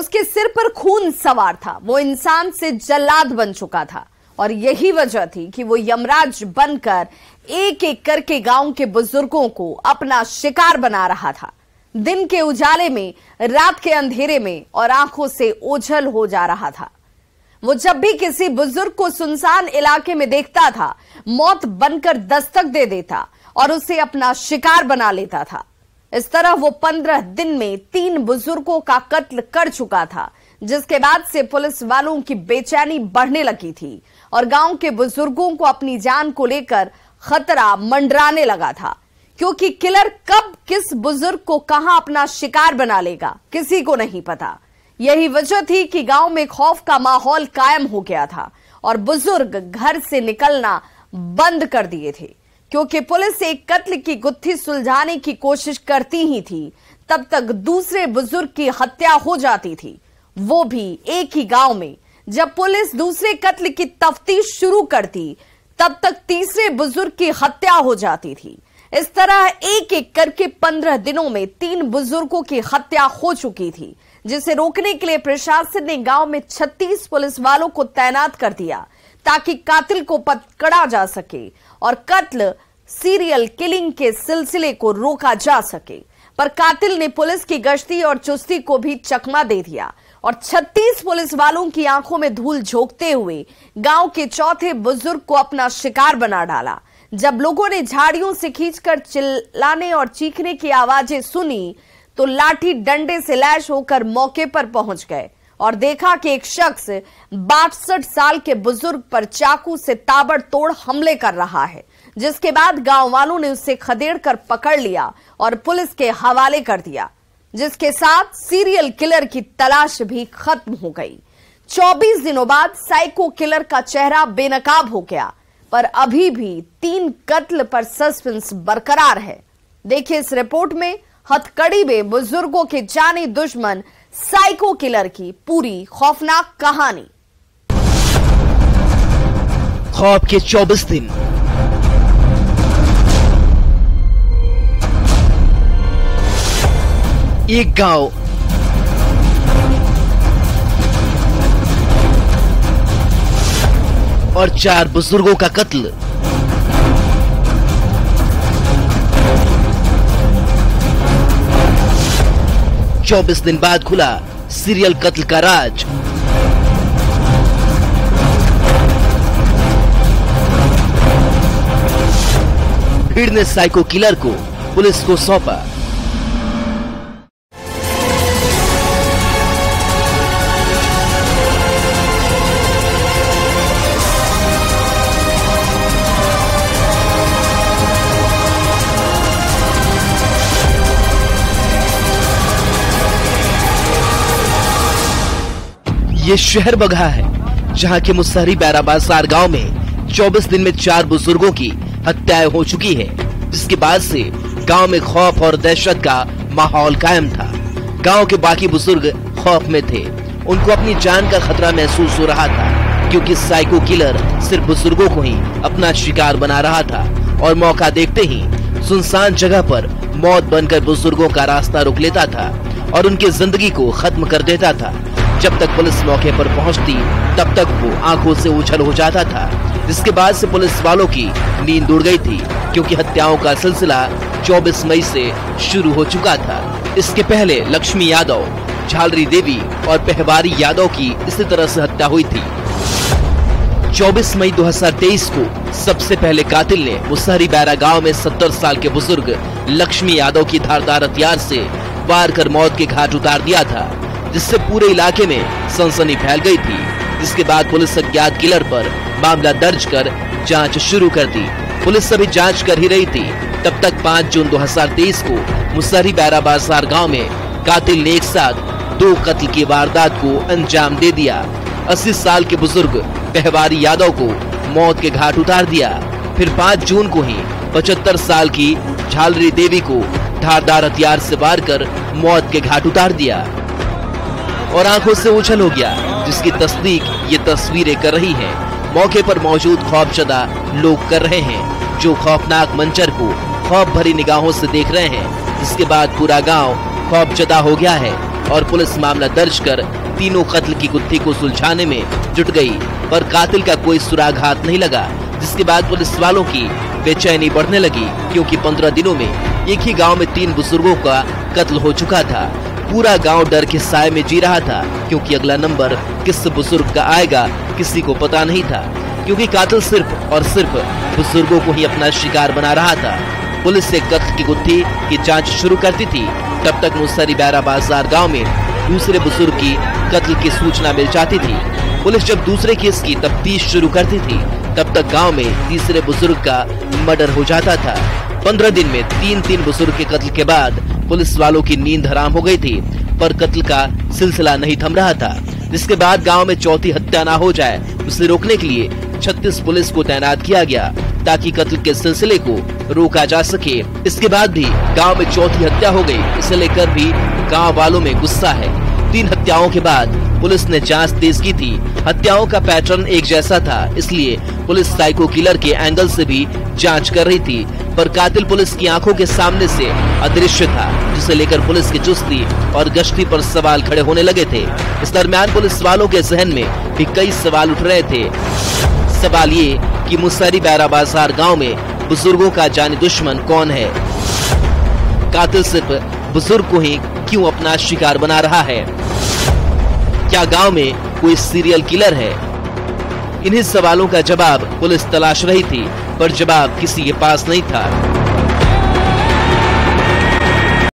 उसके सिर पर खून सवार था। वो इंसान से जल्लाद बन चुका था और यही वजह थी कि वो यमराज बनकर एक एक करके गांव के बुजुर्गों को अपना शिकार बना रहा था। दिन के उजाले में, रात के अंधेरे में और आंखों से ओझल हो जा रहा था। वो जब भी किसी बुजुर्ग को सुनसान इलाके में देखता था, मौत बनकर दस्तक दे देता और उसे अपना शिकार बना लेता था। इस तरह वो 15 दिन में 3 बुजुर्गों का कत्ल कर चुका था, जिसके बाद से पुलिस वालों की बेचैनी बढ़ने लगी थी और गांव के बुजुर्गों को अपनी जान को लेकर खतरा मंडराने लगा था, क्योंकि किलर कब किस बुजुर्ग को कहां अपना शिकार बना लेगा किसी को नहीं पता। यही वजह थी कि गांव में खौफ का माहौल कायम हो गया था और बुजुर्ग घर से निकलना बंद कर दिए थे, क्योंकि पुलिस एक कत्ल की गुत्थी सुलझाने की कोशिश करती ही थी, तब तक दूसरे बुजुर्ग की हत्या हो जाती थी, वो भी एक ही गांव में। जब पुलिस दूसरे कत्ल की तफ्तीश शुरू करती, तब तक तीसरे बुजुर्ग की हत्या हो जाती थी। इस तरह एक एक करके 15 दिनों में 3 बुजुर्गों की हत्या हो चुकी थी, जिसे रोकने के लिए प्रशासन ने गांव में 36 पुलिस वालों को तैनात कर दिया, ताकि कातिल को पकड़ा जा सके और कत्ल सीरियल किलिंग के सिलसिले को रोका जा सके। पर कातिल ने पुलिस की गश्ती और चुस्ती को भी चकमा दे दिया और 36 पुलिस वालों की आंखों में धूल झोंकते हुए गांव के चौथे बुजुर्ग को अपना शिकार बना डाला। जब लोगों ने झाड़ियों से खींचकर चिल्लाने और चीखने की आवाजें सुनी, तो लाठी डंडे से लैश होकर मौके पर पहुंच गए और देखा कि एक शख्स 62 साल के बुजुर्ग पर चाकू से ताबड़तोड़ हमले कर रहा है, जिसके बाद गांव वालों ने उसे खदेड़कर पकड़ लिया और पुलिस के हवाले कर दिया, जिसके साथ सीरियल किलर की तलाश भी खत्म हो गई। 24 दिनों बाद साइको किलर का चेहरा बेनकाब हो गया, पर अभी भी 3 कत्ल पर सस्पेंस बरकरार है। देखिए इस रिपोर्ट में हथकड़ी में बुजुर्गों के जानी दुश्मन साइको किलर की पूरी खौफनाक कहानी। खौफ के 24 दिन। एक गांव और 4 बुजुर्गों का कत्ल। चौबीस दिन बाद खुला सीरियल कत्ल का राज। भीड़ ने साइको किलर को पुलिस को सौंपा। ये शहर बगहा है, जहां के मुसहरी बैराबाजार गांव में 24 दिन में 4 बुजुर्गों की हत्याएं हो चुकी है, जिसके बाद से गांव में खौफ और दहशत का माहौल कायम था। गांव के बाकी बुजुर्ग खौफ में थे, उनको अपनी जान का खतरा महसूस हो रहा था, क्योंकि साइको किलर सिर्फ बुजुर्गों को ही अपना शिकार बना रहा था और मौका देखते ही सुनसान जगह पर मौत बनकर बुजुर्गों का रास्ता रोक लेता था और उनकी जिंदगी को खत्म कर देता था। जब तक पुलिस मौके पर पहुंचती, तब तक वो आंखों से ओझल हो जाता था, जिसके बाद से पुलिस वालों की नींद उड़ गई थी, क्योंकि हत्याओं का सिलसिला 24 मई से शुरू हो चुका था। इसके पहले लक्ष्मी यादव, झालरी देवी और पहवारी यादव की इसी तरह से हत्या हुई थी। 24 मई 2023 को सबसे पहले कातिल ने मुसहरी बैरा गांव में 70 साल के बुजुर्ग लक्ष्मी यादव की धारदार हथियार से वार कर मौत के घाट उतार दिया था, जिससे पूरे इलाके में सनसनी फैल गई थी। जिसके बाद पुलिस अज्ञात किलर पर मामला दर्ज कर जांच शुरू कर दी। पुलिस अभी जांच कर ही रही थी, तब तक 5 जून 2023 को मुसहरी बैराबाजार गांव में कातिल ने एक साथ 2 कत्ल की वारदात को अंजाम दे दिया। 80 साल के बुजुर्ग पहवारी यादव को मौत के घाट उतार दिया। फिर 5 जून को ही 75 साल की झालरी देवी को धारदार हथियार से वार कर मौत के घाट उतार दिया और आंखों से ओझल हो गया, जिसकी तस्दीक ये तस्वीरें कर रही हैं। मौके पर मौजूद खौफजदा लोग कर रहे हैं, जो खौफनाक मंजर को खौफ भरी निगाहों से देख रहे हैं। जिसके बाद पूरा गांव खौफजदा हो गया है और पुलिस मामला दर्ज कर तीनों कत्ल की गुत्थी को सुलझाने में जुट गई, पर कातिल का कोई सुराग हाथ नहीं लगा। जिसके बाद पुलिस वालों की बेचैनी बढ़ने लगी, क्योंकि 15 दिनों में एक ही गांव में 3 बुजुर्गों का कत्ल हो चुका था। पूरा गांव डर के साए में जी रहा था, क्योंकि अगला नंबर किस बुजुर्ग का आएगा किसी को पता नहीं था, क्योंकि कातिल सिर्फ और सिर्फ बुजुर्गों को ही अपना शिकार बना रहा था। पुलिस से कत्ल की गुत्थी की जांच शुरू करती थी, तब तक मुसहरी बैरा बाजार गांव में दूसरे बुजुर्ग की कत्ल की सूचना मिल जाती थी। पुलिस जब दूसरे केस की तफ्तीश शुरू करती थी, तब तक गांव में तीसरे बुजुर्ग का मर्डर हो जाता था। 15 दिन में 3 बुजुर्ग के कत्ल के बाद पुलिस वालों की नींद हराम हो गई थी, पर कत्ल का सिलसिला नहीं थम रहा था। जिसके बाद गांव में चौथी हत्या ना हो जाए, उसे रोकने के लिए 36 पुलिस को तैनात किया गया, ताकि कत्ल के सिलसिले को रोका जा सके। इसके बाद भी गांव में चौथी हत्या हो गई, इसे लेकर भी गांव वालों में गुस्सा है। 3 हत्याओं के बाद पुलिस ने जांच तेज की थी। हत्याओं का पैटर्न एक जैसा था, इसलिए पुलिस साइको किलर के एंगल से भी जांच कर रही थी, पर कातिल पुलिस की आंखों के सामने से अदृश्य था, जिसे लेकर पुलिस की चुस्ती और गश्ती पर सवाल खड़े होने लगे थे। इस दरमियान पुलिस वालों के जहन में भी कई सवाल उठ रहे थे। सवाल ये कि मुसहरी बैरा बाजार गाँव में बुजुर्गों का जानी दुश्मन कौन है? कातिल सिर्फ बुजुर्ग को ही क्यों अपना शिकार बना रहा है? क्या गांव में कोई सीरियल किलर है? इन्हीं सवालों का जवाब पुलिस तलाश रही थी, पर जवाब किसी के पास नहीं था।